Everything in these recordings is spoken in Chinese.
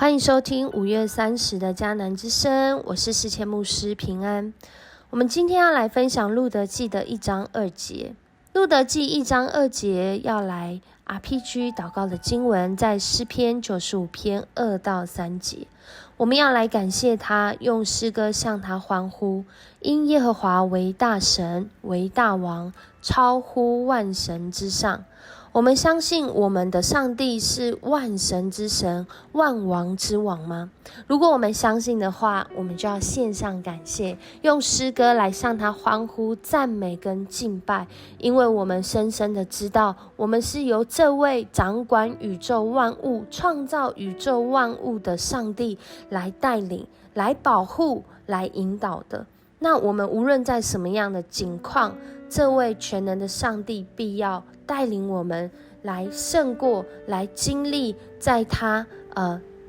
欢迎收听5月30的迦南之声，我是世谦牧师平安。我们今天要来分享路得记的1章2节。路得记1章2节要来 RPG 祷告的经文，在诗篇95篇2到3节。我们要来感谢他，用诗歌向他欢呼，因耶和华为大神，为大王，超乎万神之上。我们相信我们的上帝是万神之神，万王之王吗？如果我们相信的话，我们就要献上感谢，用诗歌来向他欢呼、赞美跟敬拜，因为我们深深的知道，我们是由这位掌管宇宙万物、创造宇宙万物的上帝来带领、来保护、来引导的。那我们无论在什么样的境况，这位全能的上帝必要带领我们来胜过，来经历在他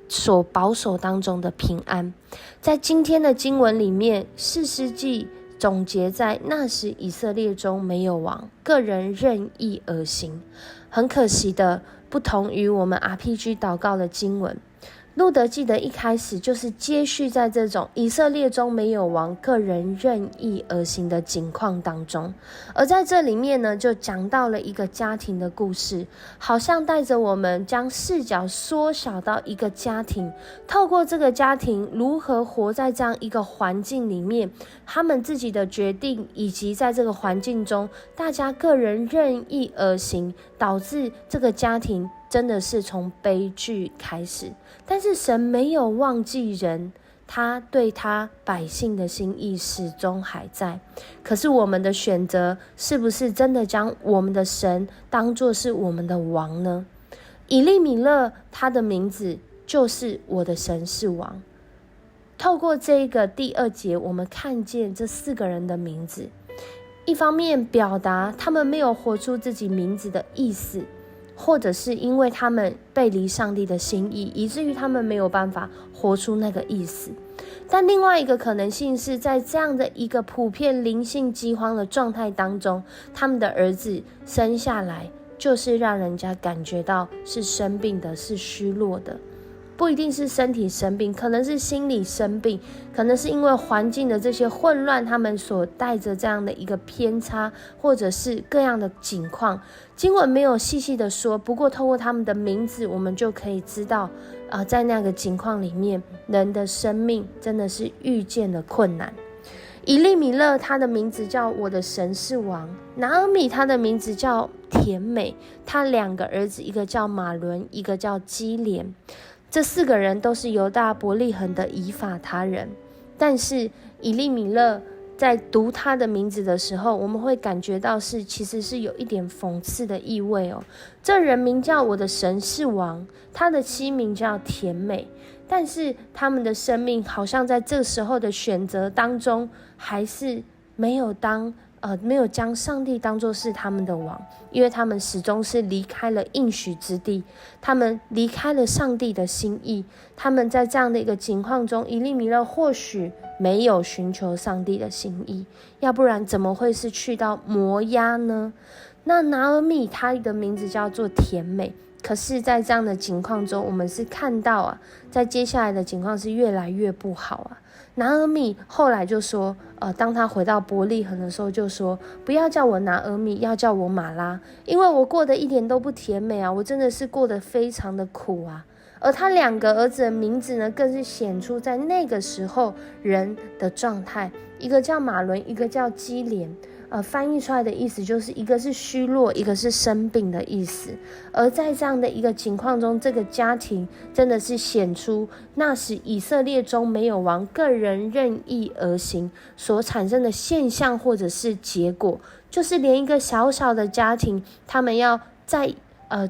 所保守当中的平安。在今天的经文里面，士师记总结在那时以色列中没有王，个人任意而行。很可惜的，不同于我们 RPG 祷告的经文，路得记的一开始就是接续在这种以色列中没有王，个人任意而行的境况当中。而在这里面呢，就讲到了一个家庭的故事，好像带着我们将视角缩小到一个家庭，透过这个家庭如何活在这样一个环境里面，他们自己的决定，以及在这个环境中大家个人任意而行，导致这个家庭真的是从悲剧开始。但是神没有忘记人，他对他百姓的心意始终还在。可是我们的选择是不是真的将我们的神当作是我们的王呢？以利米勒他的名字就是我的神是王。透过这个第2节，我们看见这4个人的名字，一方面表达他们没有活出自己名字的意思，或者是因为他们背离上帝的心意，以至于他们没有办法活出那个意思。但另外一个可能性是，在这样的一个普遍灵性饥荒的状态当中，他们的儿子生下来就是让人家感觉到是生病的，是虚弱的。不一定是身体生病，可能是心理生病，可能是因为环境的这些混乱，他们所带着这样的一个偏差，或者是各样的境况。经文没有细细的说，不过透过他们的名字，我们就可以知道在那个境况里面，人的生命真的是遇见了困难。以利米勒他的名字叫我的神是王，拿俄米他的名字叫甜美，他2个儿子，一个叫马伦，一个叫基连。这4个人都是犹大伯利恒的以法他人，但是以利米勒在读他的名字的时候，我们会感觉到其实是有一点讽刺的意味哦。这人名叫我的神是王，他的妻名叫甜美，但是他们的生命好像在这时候的选择当中，还是没有将上帝当作是他们的王，因为他们始终是离开了应许之地，他们离开了上帝的心意。他们在这样的一个情况中，以利米勒或许没有寻求上帝的心意，要不然怎么会是去到摩押呢？那拿俄米他的名字叫做甜美，可是在这样的情况中，我们是看到在接下来的情况是越来越不好拿俄米后来就说当他回到伯利恒的时候就说，不要叫我拿俄米，要叫我玛拉，因为我过得一点都不甜美我真的是过得非常的苦而他2个儿子的名字呢，更是显出在那个时候人的状态，一个叫马伦，一个叫基连。翻译出来的意思就是一个是虚弱，一个是生病的意思。而在这样的一个情况中，这个家庭真的是显出那时以色列中没有王，个人任意而行所产生的现象，或者是结果，就是连一个小小的家庭，他们要在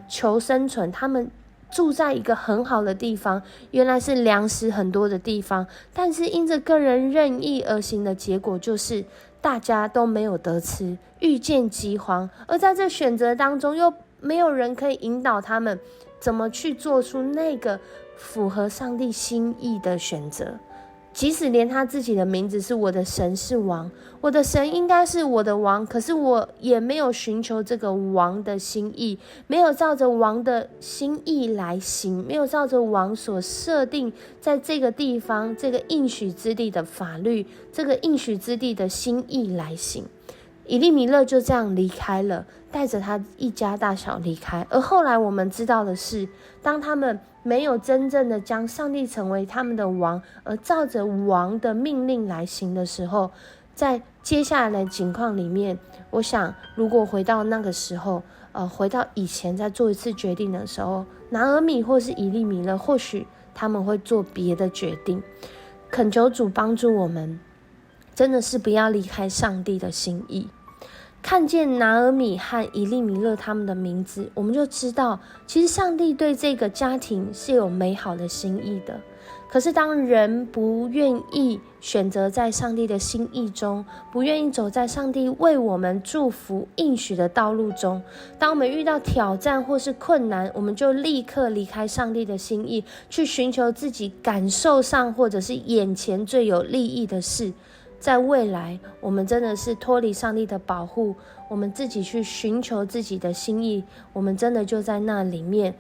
求生存，他们住在一个很好的地方，原来是粮食很多的地方，但是因着个人任意而行的结果，就是大家都没有得吃，遇见饥荒。而在这选择当中，又没有人可以引导他们怎么去做出那个符合上帝心意的选择。即使连他自己的名字是我的神是王，我的神应该是我的王，可是我也没有寻求这个王的心意，没有照着王的心意来行，没有照着王所设定在这个地方这个应许之地的法律，这个应许之地的心意来行。以利米勒就这样离开了，带着他一家大小离开。而后来我们知道的是，当他们没有真正的将上帝成为他们的王，而照着王的命令来行的时候，在接下来的情况里面，我想如果回到那个时候，回到以前在做一次决定的时候，拿俄米或是以利米勒或许他们会做别的决定。恳求主帮助我们，真的是不要离开上帝的心意。看见拿俄米和以利米勒他们的名字，我们就知道其实上帝对这个家庭是有美好的心意的。可是当人不愿意选择在上帝的心意中，不愿意走在上帝为我们祝福应许的道路中，当我们遇到挑战或是困难，我们就立刻离开上帝的心意，去寻求自己感受上或者是眼前最有利益的事。在未来我们真的是脱离上帝的保护，我们自己去寻求自己的心意，我们真的就在那里面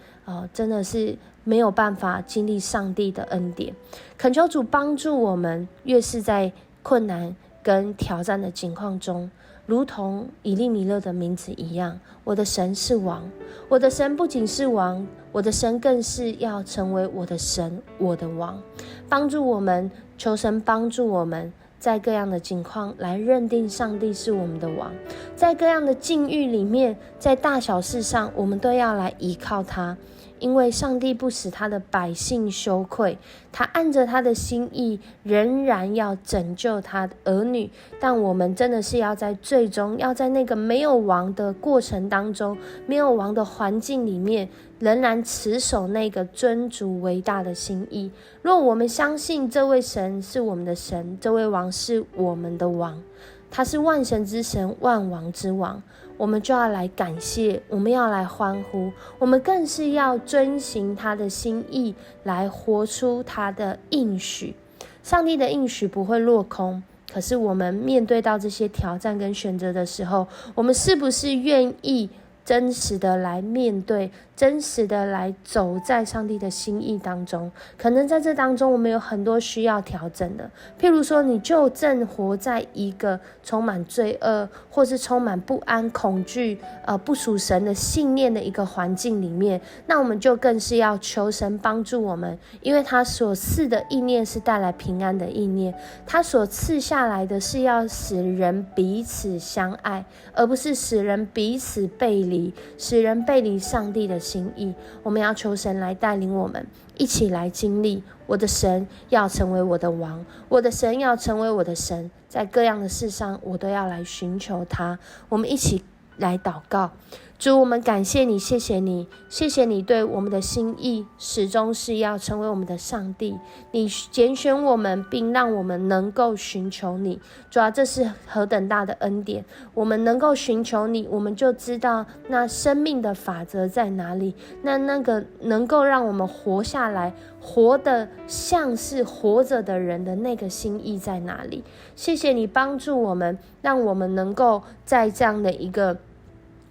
真的是没有办法经历上帝的恩典。恳求主帮助我们，越是在困难跟挑战的情况中，如同以利米勒的名字一样，我的神是王，我的神不仅是王，我的神更是要成为我的神，我的王。帮助我们，求神帮助我们在各样的情况来认定上帝是我们的王，在各样的境遇里面，在大小事上，我们都要来依靠他。因为上帝不使他的百姓羞愧，他按着他的心意仍然要拯救他的儿女。但我们真的是要在最终，要在那个没有王的过程当中，没有王的环境里面，仍然持守那个尊主伟大的心意。若我们相信这位神是我们的神，这位王是我们的王，他是万神之神，万王之王，我们就要来感谢，我们要来欢呼，我们更是要遵行他的心意，来活出他的应许。上帝的应许不会落空，可是我们面对到这些挑战跟选择的时候，我们是不是愿意真实的来面对，真实的来走在上帝的心意当中？可能在这当中我们有很多需要调整的，譬如说你就正活在一个充满罪恶或是充满不安恐惧不属神的信念的一个环境里面，那我们就更是要求神帮助我们，因为他所赐的意念是带来平安的意念，他所赐下来的是要使人彼此相爱，而不是使人彼此背离，使人背离上帝的心意。我们要求神来带领我们一起来经历，我的神要成为我的王，我的神要成为我的神，在各样的事上我都要来寻求他。我们一起来祷告。主，我们感谢你，谢谢你，谢谢你对我们的心意始终是要成为我们的上帝，你拣选我们并让我们能够寻求你。主啊，这是何等大的恩典，我们能够寻求你，我们就知道那生命的法则在哪里，那个能够让我们活下来，活得像是活着的人的那个心意在哪里。谢谢你帮助我们，让我们能够在这样的一个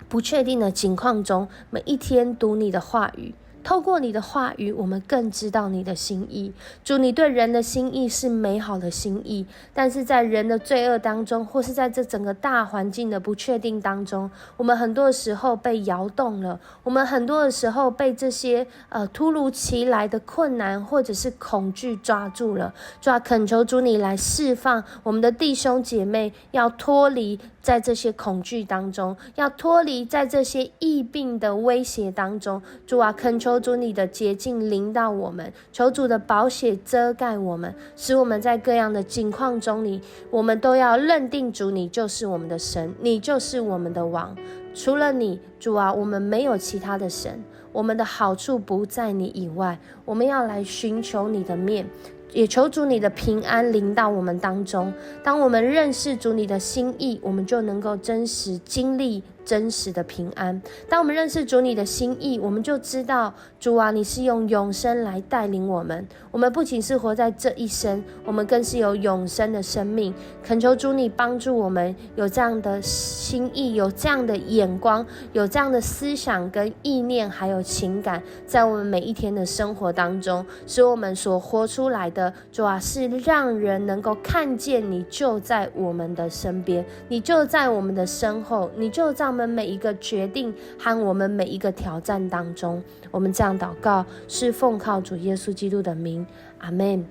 不确定的情况中，每一天读你的话语，透过你的话语，我们更知道你的心意。主，你对人的心意是美好的心意，但是在人的罪恶当中，或是在这整个大环境的不确定当中，我们很多的时候被摇动了，我们很多的时候被这些突如其来的困难或者是恐惧抓住了。主啊，恳求主你来释放我们的弟兄姐妹，要脱离在这些恐惧当中，要脱离在这些疫病的威胁当中。主啊，恳求主你的洁净临到我们，求主的宝血遮盖我们，使我们在各样的境况中我们都要认定主你就是我们的神，你就是我们的王。除了你，主啊，我们没有其他的神，我们的好处不在你以外，我们要来寻求你的面，也求主你的平安临到我们当中。当我们认识主你的心意，我们就能够真实经历真实的平安。当我们认识主你的心意，我们就知道主啊，你是用永生来带领我们。我们不仅是活在这一生，我们更是有永生的生命。恳求主你帮助我们有这样的心意，有这样的眼光，有这样的思想跟意念还有情感，在我们每一天的生活当中，使我们所活出来的主啊，是让人能够看见你就在我们的身边，你就在我们的身后，你就在我们每一个决定和我们每一个挑战当中。我们这样祷告是奉靠主耶稣基督的名，阿们。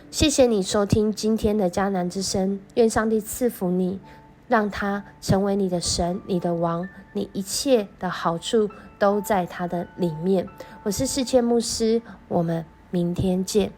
谢谢你收听今天的迦南之声，愿上帝赐福你，让他成为你的神，你的王，你一切的好处都在他的里面。我是世界牧师，我们明天见。